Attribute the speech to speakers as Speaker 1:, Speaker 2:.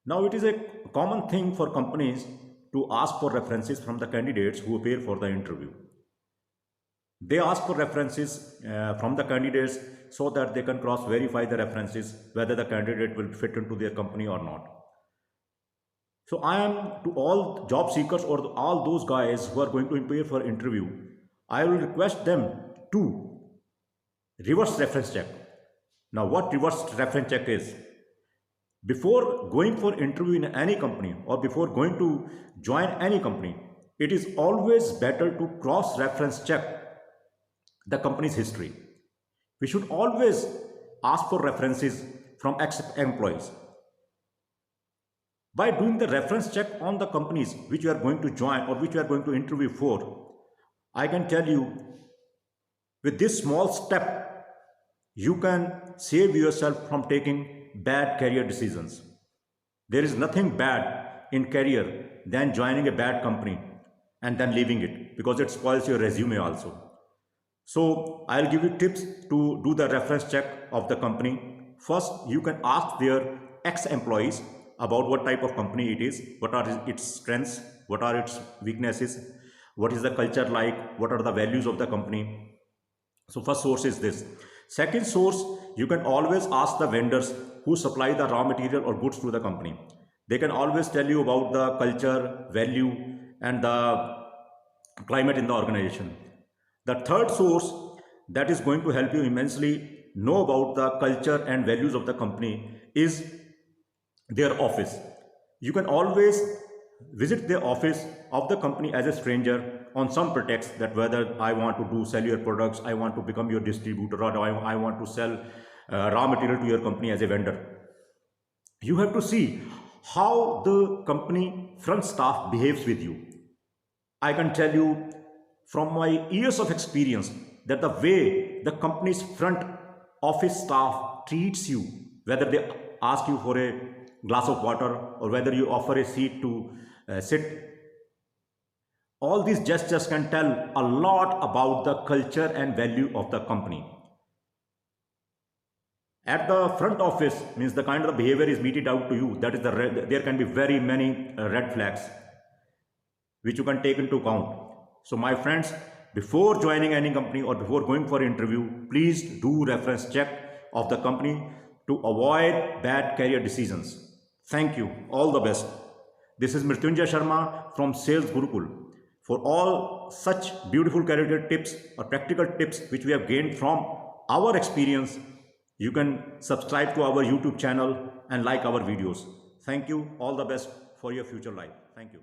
Speaker 1: Now, it is a common thing for companies to ask for references from the candidates who appear for the interview. They ask for references from the candidates so that they can cross verify the references whether the candidate will fit into their company or not. So I am to all job seekers or all those guys who are going to appear for interview, I will request them to reverse reference check. Now, what reverse reference check is? Before going for interview in any company or before going to join any company, it is always better to cross reference check the company's history. We should always ask for references from ex-employees. By doing the reference check on the companies which you are going to join or which you are going to interview for, I can tell you with this small step, you can save yourself from taking bad career decisions. There is nothing bad in career than joining a bad company and then leaving it because it spoils your resume also. So I'll give you tips to do the reference check of the company. First, you can ask their ex-employees about what type of company it is, what are its strengths, what are its weaknesses, what is the culture like, what are the values of the company. So first source is this. Second source, you can always ask the vendors who supply the raw material or goods to the company. They can always tell you about the culture, value, and the climate in the organization. The third source that is going to help you immensely know about the culture and values of the company is their office. You can always visit the office of the company as a stranger on some pretext that whether I want to sell your products, I want to become your distributor, or I want to sell raw material to your company as a vendor. You have to see how the company front staff behaves with you. I can tell you from my years of experience that the way the company's front office staff treats you, whether they ask you for a glass of water or whether you offer a seat to sit, all these gestures can tell a lot about the culture and value of the company. At the front office means the kind of behavior is meted out to you, that is there can be very many red flags which you can take into account. So my friends, before joining any company or before going for interview, please do reference check of the company to avoid bad career decisions. Thank you. All the best. This is Mrityunjay Sharma from Sales Gurukul. For all such beautiful career tips or practical tips which we have gained from our experience, you can subscribe to our YouTube channel and like our videos. Thank you. All the best for your future life. Thank you.